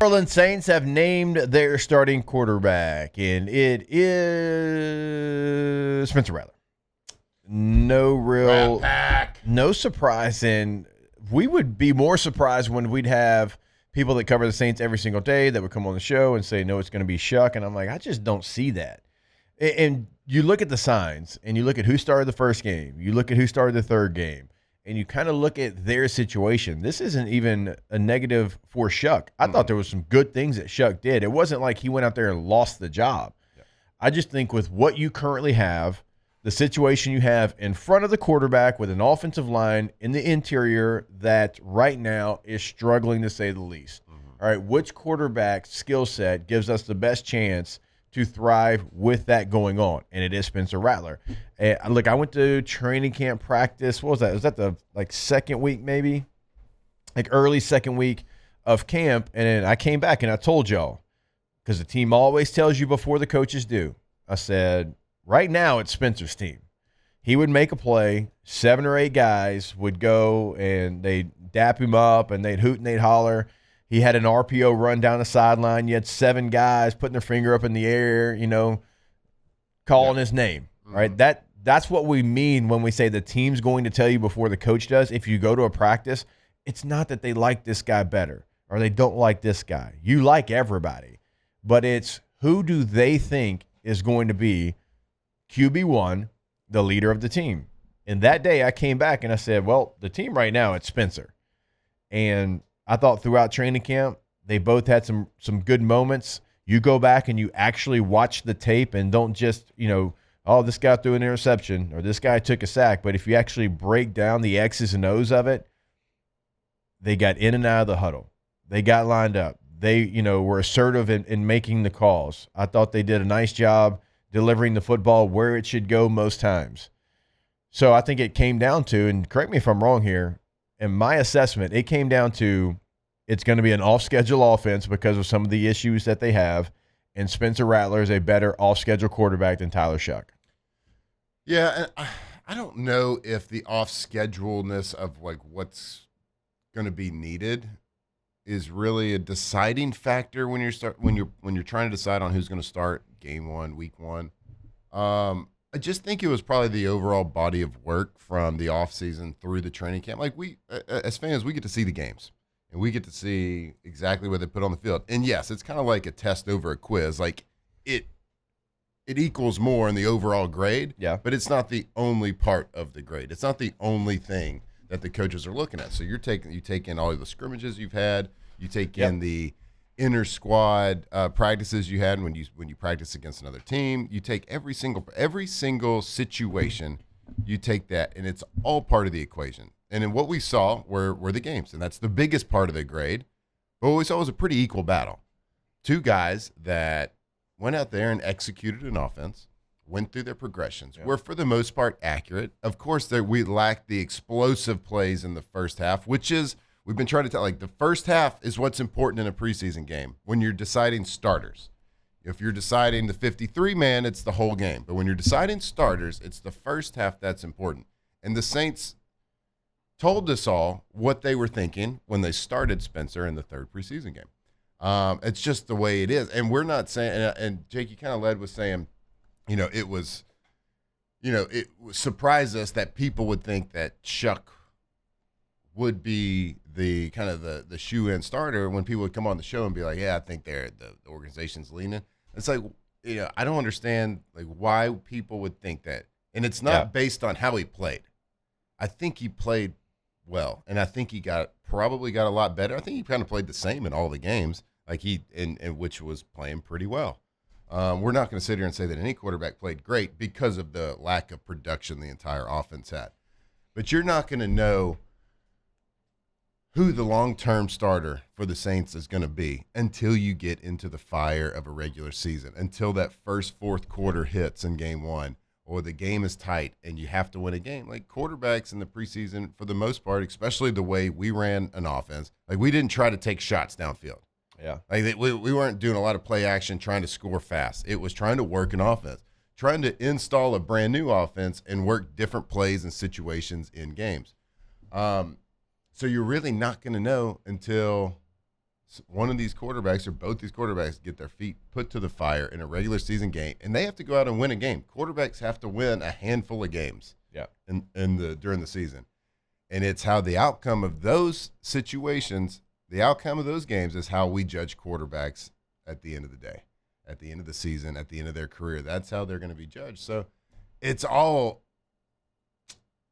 Orleans Saints have named their starting quarterback, and it is Spencer Rattler. No surprise, and we would be more surprised when we'd have people that cover the Saints every single day that would come on the show and say, no, it's going to be Shuck, and I'm like, I just don't see that. And you look at the signs, and you look at who started the first game, you look at who started the third game, and you kind of look at their situation. This isn't even a negative for Shuck. I thought there was some good things that Shuck did. It wasn't like he went out there and lost the job. Yeah. I just think with what you currently have, the situation you have in front of the quarterback with an offensive line in the interior that right now is struggling to say the least. All right, which quarterback skill set gives us the best chance to thrive with that going on? And it is Spencer Rattler. And look, I went to training camp practice. What was that? Was that the second week maybe? Like early second week of camp. And then I came back and I told y'all, because the team always tells you before the coaches do. I said, right now it's Spencer's team. He would make a play. 7 or 8 guys would go and they'd dap him up and they'd hoot and they'd holler. He had an RPO run down the sideline. You had 7 guys putting their finger up in the air, calling his name, right? That's what we mean when we say the team's going to tell you before the coach does. If you go to a practice, it's not that they like this guy better or they don't like this guy. You like everybody, but it's who do they think is going to be QB1, the leader of the team. And that day I came back and I said, well, the team right now, it's Spencer. And I thought throughout training camp, they both had some good moments. You go back and you actually watch the tape and don't just, this guy threw an interception or this guy took a sack. But if you actually break down the X's and O's of it, they got in and out of the huddle. They got lined up. They, were assertive in making the calls. I thought they did a nice job delivering the football where it should go most times. So I think it came down to, and correct me if I'm wrong here, in my assessment, it came down to it's going to be an off-schedule offense because of some of the issues that they have, and Spencer Rattler is a better off-schedule quarterback than Tyler Shuck. Yeah, and I don't know if the off-scheduleness of what's going to be needed is really a deciding factor when you're trying to decide on who's going to start game 1, week 1. I just think it was probably the overall body of work from the offseason through the training camp. Like we, as fans, we get to see the games and we get to see exactly what they put on the field. And yes, it's kind of like a test over a quiz. Like it equals more in the overall grade. Yeah. But it's not the only part of the grade. It's not the only thing that the coaches are looking at. So you take in all of the scrimmages you've had, you take in the inter squad practices you had when you practice against another team. You take every single situation, you take that, and it's all part of the equation. And then what we saw were the games, and that's the biggest part of the grade. But what we saw was a pretty equal battle. 2 guys that went out there and executed an offense, went through their progressions, were for the most part accurate. Of course, we lacked the explosive plays in the first half, which is, we've been trying to tell, like, the first half is what's important in a preseason game when you're deciding starters. If you're deciding the 53-man, it's the whole game. But when you're deciding starters, it's the first half that's important. And the Saints told us all what they were thinking when they started Spencer in the 3rd preseason game. It's just the way it is. And we're not saying, and Jake, you kind of led with saying, it surprised us that people would think that Shuck would be the kind of the shoe-in starter when people would come on the show and be like, yeah, I think the organization's leaning. It's like, I don't understand why people would think that. And it's not based on how he played. I think he played well, and I think he probably got a lot better. I think he kind of played the same in all the games, which was playing pretty well. We're not going to sit here and say that any quarterback played great because of the lack of production the entire offense had. But you're not going to know who the long-term starter for the Saints is going to be until you get into the fire of a regular season, until that first 4th quarter hits in game 1, or the game is tight and you have to win a game. Like quarterbacks in the preseason, for the most part, especially the way we ran an offense, we didn't try to take shots downfield. Yeah. We weren't doing a lot of play action trying to score fast. It was trying to work an offense, trying to install a brand new offense and work different plays and situations in games. So you're really not going to know until one of these quarterbacks or both these quarterbacks get their feet put to the fire in a regular season game, and they have to go out and win a game. Quarterbacks have to win a handful of games during the season. And it's how the outcome of those situations, the outcome of those games is how we judge quarterbacks at the end of the day, at the end of the season, at the end of their career. That's how they're going to be judged. So it's all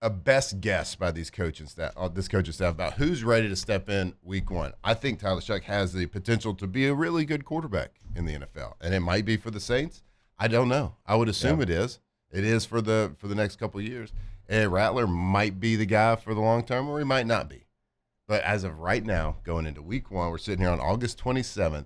a best guess by this coaching staff about who's ready to step in week one. I think Tyler Shuck has the potential to be a really good quarterback in the NFL, and it might be for the Saints. I don't know. I would assume it is. It is for the next couple of years. And Rattler might be the guy for the long term, or he might not be. But as of right now, going into week one, we're sitting here on August 27th.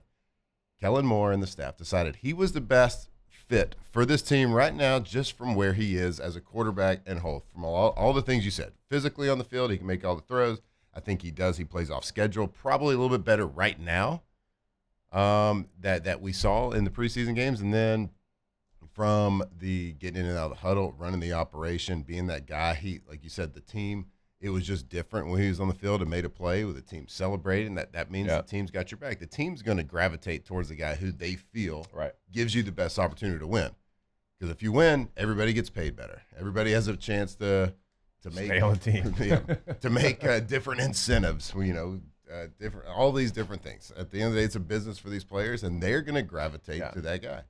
Kellen Moore and the staff decided he was the best fit for this team right now, just from where he is as a quarterback and whole. From all the things you said, physically on the field, he can make all the throws. I think he does. He plays off schedule, probably a little bit better right now that we saw in the preseason games. And then from the getting in and out of the huddle, running the operation, being that guy, he, like you said, the team, it was just different when he was on the field and made a play with the team celebrating. That means the team's got your back. The team's going to gravitate towards the guy who they feel gives you the best opportunity to win. Because if you win, everybody gets paid better. Everybody has a chance to make stay on the team. to make different incentives. Different all these different things. At the end of the day, it's a business for these players, and they're going to gravitate to that guy.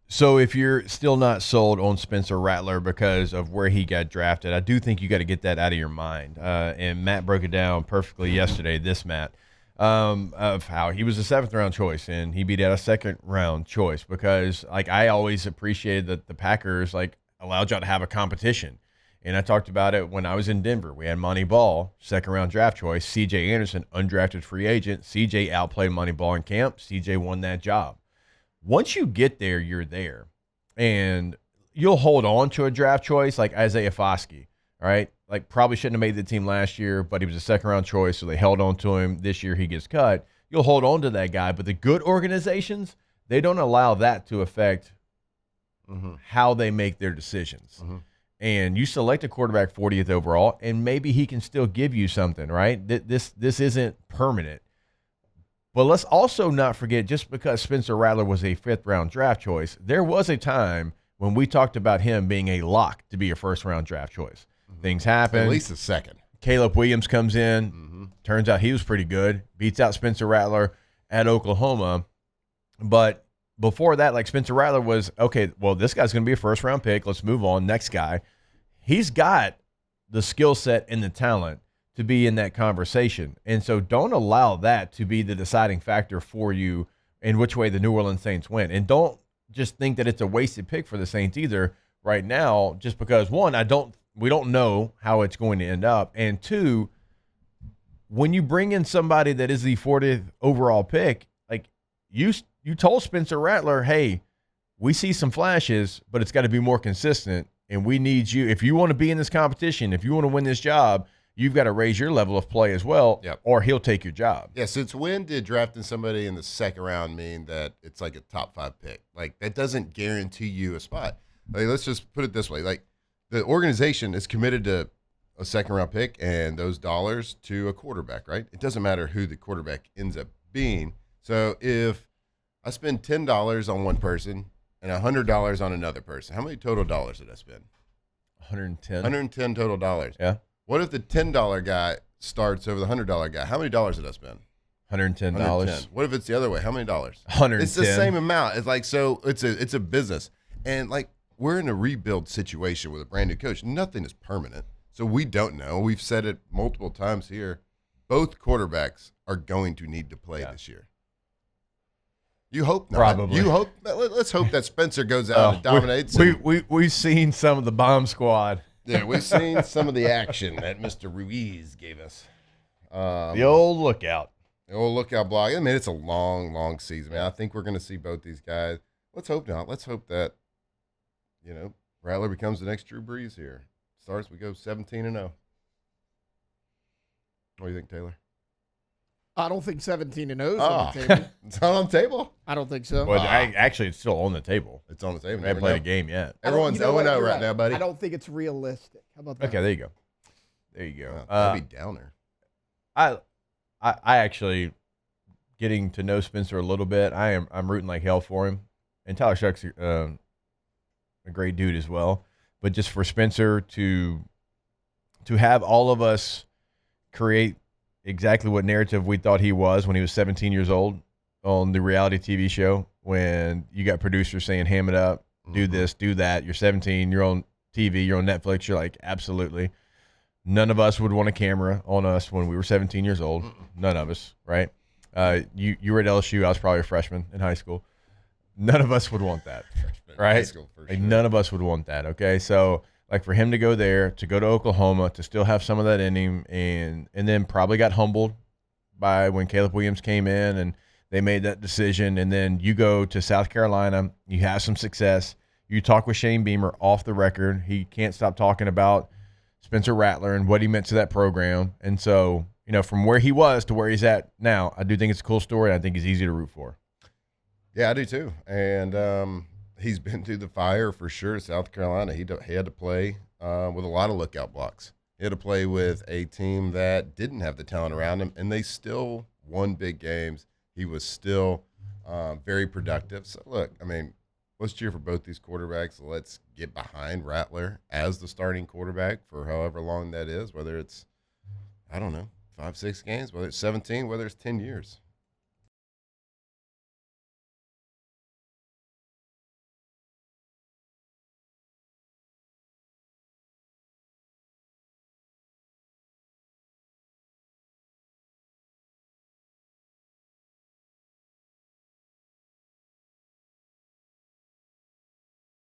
So if you're still not sold on Spencer Rattler because of where he got drafted, I do think you got to get that out of your mind. And Matt broke it down perfectly yesterday, of how he was a 7th-round choice and he beat out a 2nd-round choice because, like, I always appreciated that the Packers, like, allowed y'all to have a competition. And I talked about it when I was in Denver. We had Monty Ball, 2nd-round draft choice. C.J. Anderson, undrafted free agent. C.J. outplayed Monty Ball in camp. C.J. won that job. Once you get there, you're there. And you'll hold on to a draft choice like Isaiah Foskey, all right? Like, probably shouldn't have made the team last year, but he was a 2nd-round choice, so they held on to him. This year he gets cut. You'll hold on to that guy. But the good organizations, they don't allow that to affect how they make their decisions. And you select a quarterback 40th overall, and maybe he can still give you something, right? This isn't permanent. But let's also not forget, just because Spencer Rattler was a 5th-round draft choice, there was a time when we talked about him being a lock to be a 1st-round draft choice. Things happen. At least a 2nd. Caleb Williams comes in. Turns out he was pretty good. Beats out Spencer Rattler at Oklahoma. But before that, like, Spencer Rattler was, okay, well, this guy's going to be a 1st-round pick. Let's move on. Next guy. He's got the skill set and the talent to be in that conversation. And so don't allow that to be the deciding factor for you in which way the New Orleans Saints win. And don't just think that it's a wasted pick for the Saints either right now, just because, one, we don't know how it's going to end up. And two, when you bring in somebody that is the 40th overall pick, like you told Spencer Rattler, hey, we see some flashes, but it's got to be more consistent. And we need you. If you want to be in this competition, if you want to win this job, you've got to raise your level of play as well, or he'll take your job. Yeah, since when did drafting somebody in the 2nd round mean that it's like a top 5 pick? Like, that doesn't guarantee you a spot. Like, let's just put it this way. Like, the organization is committed to a 2nd-round pick and those dollars to a quarterback, right? It doesn't matter who the quarterback ends up being. So if I spend $10 on one person and $100 on another person, how many total dollars did I spend? 110. 110 total dollars. Yeah. What if the $10 guy starts over the $100 guy? How many dollars did I spend? $110. 110. What if it's the other way? How many dollars? 110. It's the same amount. It's like, so it's a business. And like, we're in a rebuild situation with a brand new coach. Nothing is permanent. So we don't know. We've said it multiple times here. Both quarterbacks are going to need to play this year. You hope not. Probably. You hope. Let's hope that Spencer goes out and dominates. We've seen some of the bomb squad. Yeah, we've seen some of the action that Mr. Ruiz gave us. The old lookout. The old lookout block. I mean, it's a long, long season, man. I think we're going to see both these guys. Let's hope not. Let's hope that, Rattler becomes the next Drew Brees here. Starts, we go 17-0. What do you think, Taylor? I don't think 17-0 is on the table. It's not on the table? I don't think so. Well, actually, it's still on the table. It's on the table. They haven't played a game yet. Everyone's 0-0 right now, buddy. I don't think it's realistic. How about that? Okay, there you go. There you go. That'd be downer. I actually getting to know Spencer a little bit. I'm rooting like hell for him, and Tyler Shuck's a great dude as well. But just for Spencer to have all of us create exactly what narrative we thought he was when he was 17 years old on the reality TV show, when you got producers saying, ham it up, do this, do that. You're 17, you're on TV, you're on Netflix. You're like, absolutely. None of us would want a camera on us when we were 17 years old. None of us, right? You were at LSU. I was probably a freshman in high school. None of us would want that, right? High school, for sure. None of us would want that, okay? So, like, for him to go there, to go to Oklahoma, to still have some of that in him, and then probably got humbled by when Caleb Williams came in and they made that decision. And then you go to South Carolina, you have some success. You talk with Shane Beamer off the record. He can't stop talking about Spencer Rattler and what he meant to that program. And so, from where he was to where he's at now, I do think it's a cool story. I think he's easy to root for. Yeah, I do too. And he's been through the fire for sure. South Carolina, he had to play with a lot of lookout blocks. He had to play with a team that didn't have the talent around him, and they still won big games. He was still very productive. So, look, I mean, let's cheer for both these quarterbacks. Let's get behind Rattler as the starting quarterback for however long that is, whether it's, I don't know, 5-6 games, whether it's 17, whether it's 10 years.